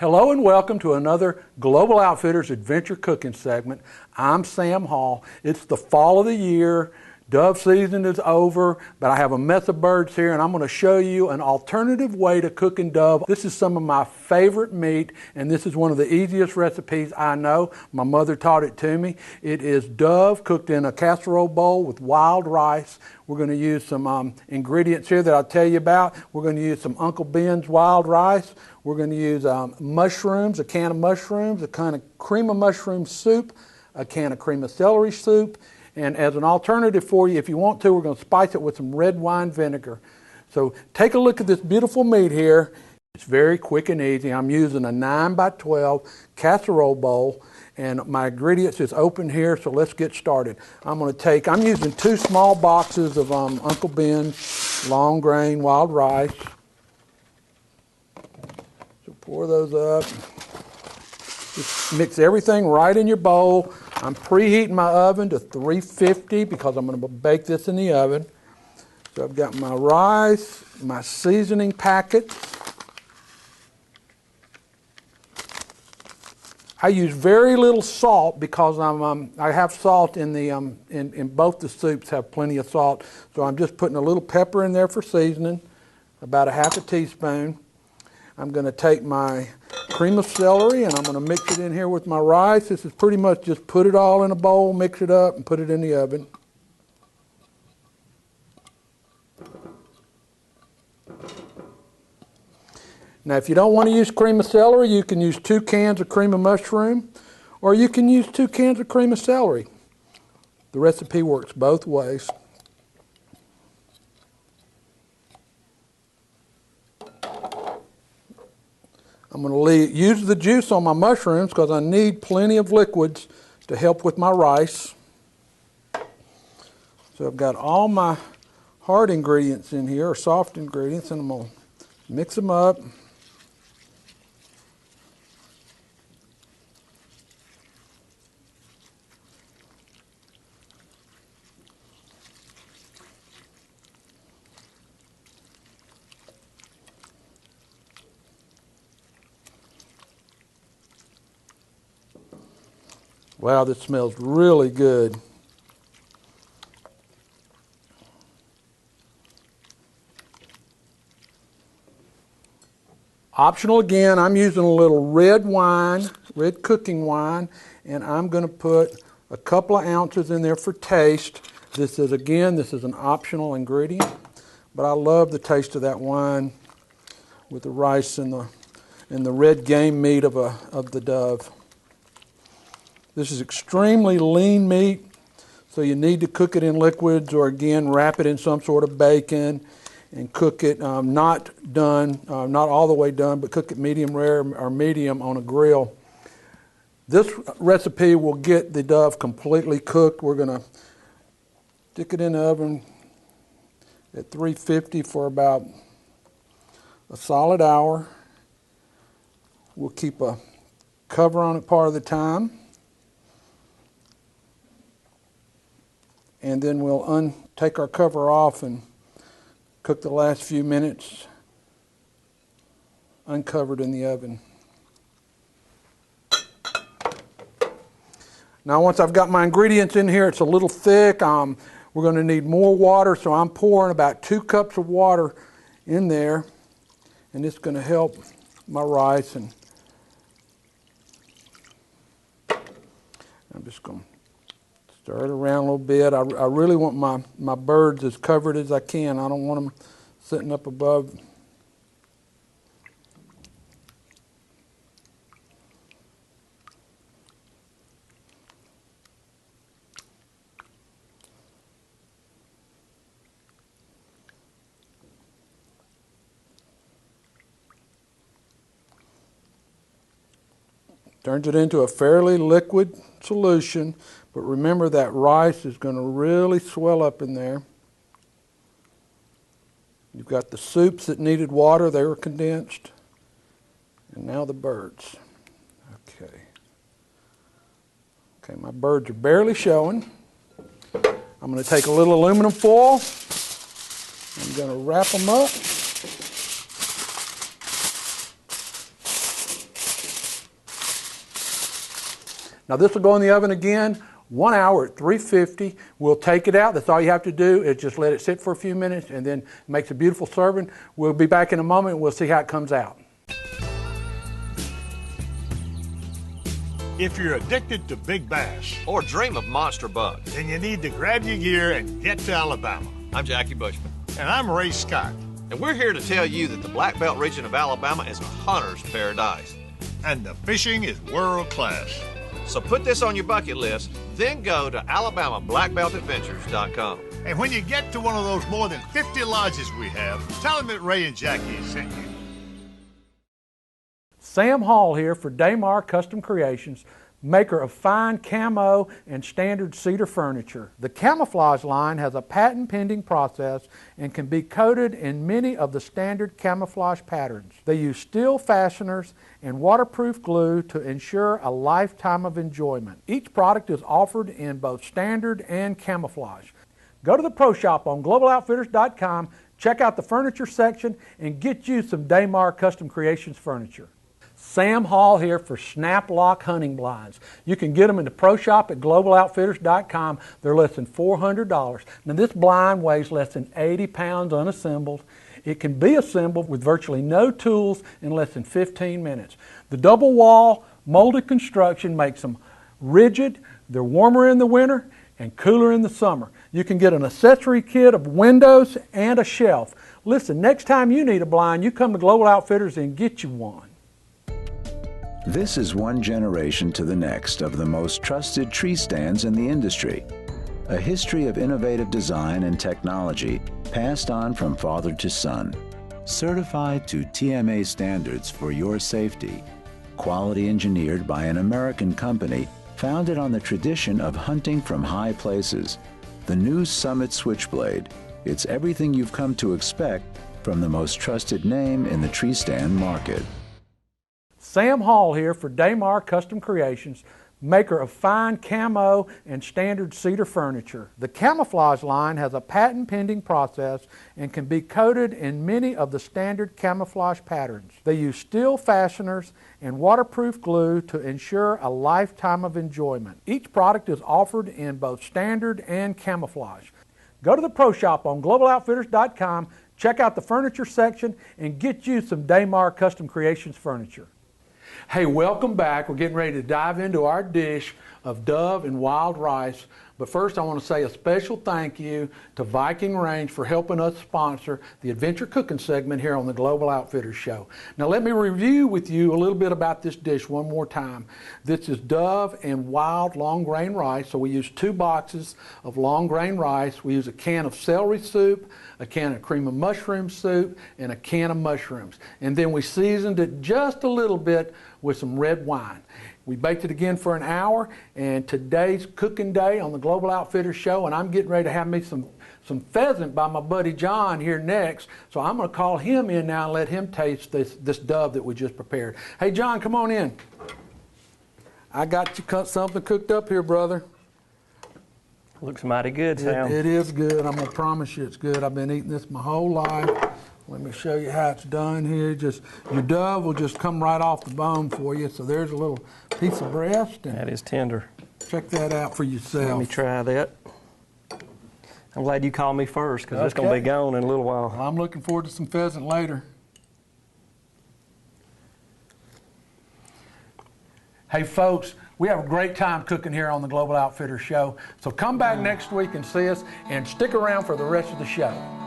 Hello and welcome to another Global Outfitters Adventure Cooking segment. I'm Sam Hall. It's the fall of the year. Dove season is over, but I have a mess of birds here and I'm going to show you an alternative way to cooking dove. This is some of my favorite meat and this is one of the easiest recipes I know. My mother taught it to me. It is dove cooked in a casserole bowl with wild rice. We're going to use some ingredients here that I'll tell you about. We're going to use some Uncle Ben's wild rice. We're going to use mushrooms, a can of mushrooms, a can of cream of mushroom soup, a can of cream of celery soup, and as an alternative for you, if you want to, we're going to spice it with some red wine vinegar. So take a look at this beautiful meat here. It's very quick and easy. I'm using a 9x12 casserole bowl, and my ingredients is open here, so let's get started. I'm using 2 small boxes of Uncle Ben's long grain wild rice. So pour those up. Just mix everything right in your bowl. I'm preheating my oven to 350 because I'm going to bake this in the oven. So I've got my rice, my seasoning packets. I use very little salt because I have salt in the in both the soups have plenty of salt. So I'm just putting a little pepper in there for seasoning, about a half a teaspoon. I'm going to take my cream of celery and I'm going to mix it in here with my rice. This is pretty much just put it all in a bowl, mix it up, and put it in the oven. Now, if you don't want to use cream of celery, you can use 2 cans of cream of mushroom, or you can use 2 cans of cream of celery. The recipe works both ways. I'm going to use the juice on my mushrooms because I need plenty of liquids to help with my rice. So I've got all my hard ingredients in here, or soft ingredients, and I'm going to mix them up. Wow, this smells really good. Optional again, I'm using a little red cooking wine, and I'm going to put a couple of ounces in there for taste. This is an optional ingredient, but I love the taste of that wine with the rice and the red game meat of the dove. This is extremely lean meat, so you need to cook it in liquids or again wrap it in some sort of bacon and cook it not all the way done, but cook it medium rare or medium on a grill. This recipe will get the dove completely cooked. We're going to stick it in the oven at 350 for about a solid hour. We'll keep a cover on it part of the time. And then we'll take our cover off and cook the last few minutes uncovered in the oven. Now once I've got my ingredients in here, it's a little thick. We're going to need more water, so I'm pouring about 2 cups of water in there, and it's going to help my rice. And I'm just going to stir it around a little bit. I really want my birds as covered as I can. I don't want them sitting up above. Turns it into a fairly liquid solution. But remember that rice is going to really swell up in there. You've got the soups that needed water, they were condensed. And now the birds. Okay, my birds are barely showing. I'm going to take a little aluminum foil. I'm going to wrap them up. Now this will go in the oven again, 1 hour at 350. We'll take it out. That's all you have to do is just let it sit for a few minutes and then it makes a beautiful serving. We'll be back in a moment and we'll see how it comes out. If you're addicted to big bass, or dream of monster bugs, then you need to grab your gear and get to Alabama. I'm Jackie Bushman, And I'm Ray Scott. and we're here to tell you that the Black Belt region of Alabama is a hunter's paradise. And the fishing is world class. So put this on your bucket list, then go to AlabamaBlackBeltAdventures.com. And when you get to one of those more than 50 lodges we have, tell them that Ray and Jackie sent you. Sam Hall here for Daymar Custom Creations, maker of fine camo and standard cedar furniture. The camouflage line has a patent pending process and can be coated in many of the standard camouflage patterns. They use steel fasteners and waterproof glue to ensure a lifetime of enjoyment. Each product is offered in both standard and camouflage. Go to the Pro Shop on GlobalOutfitters.com, check out the furniture section, and get you some Daymar Custom Creations furniture. Sam Hall here for Snap Lock hunting blinds. You can get them in the Pro Shop at GlobalOutfitters.com. They're less than $400. Now this blind weighs less than 80 pounds unassembled. It can be assembled with virtually no tools in less than 15 minutes. The double wall molded construction makes them rigid. They're warmer in the winter and cooler in the summer. You can get an accessory kit of windows and a shelf. Listen, next time you need a blind, you come to Global Outfitters and get you one. This is one generation to the next of the most trusted tree stands in the industry. A history of innovative design and technology passed on from father to son. Certified to TMA standards for your safety. Quality engineered by an American company founded on the tradition of hunting from high places. The new Summit Switchblade. It's everything you've come to expect from the most trusted name in the tree stand market. Sam Hall here for Daymar Custom Creations, maker of fine camo and standard cedar furniture. The camouflage line has a patent pending process and can be coated in many of the standard camouflage patterns. They use steel fasteners and waterproof glue to ensure a lifetime of enjoyment. Each product is offered in both standard and camouflage. Go to the Pro Shop on GlobalOutfitters.com, check out the furniture section, and get you some Daymar Custom Creations furniture. Hey, welcome back. We're getting ready to dive into our dish of dove and wild rice. But first I want to say a special thank you to Viking Range for helping us sponsor the adventure cooking segment here on the Global Outfitters Show. Now let me review with you a little bit about this dish one more time. This is dove and wild long grain rice. So we use 2 boxes of long grain rice. We use a can of celery soup, a can of cream of mushroom soup, and a can of mushrooms. And then we seasoned it just a little bit with some red wine. We baked it again for an hour, and today's cooking day on the Global Outfitters Show, and I'm getting ready to have me some pheasant by my buddy John here next, so I'm going to call him in now and let him taste this dove that we just prepared. Hey John, come on in. I got you something cooked up here, brother. Looks mighty good, Sam. It is good. I'm going to promise you it's good. I've been eating this my whole life. Let me show you how it's done here. Just your dove will just come right off the bone for you. So there's a little piece of breast. And that is tender. check that out for yourself. Let me try that. I'm glad you called me first because it's going to be gone in a little while. Well, I'm looking forward to some pheasant later. Hey folks, we have a great time cooking here on the Global Outfitters Show. So come back next week and see us, and stick around for the rest of the show.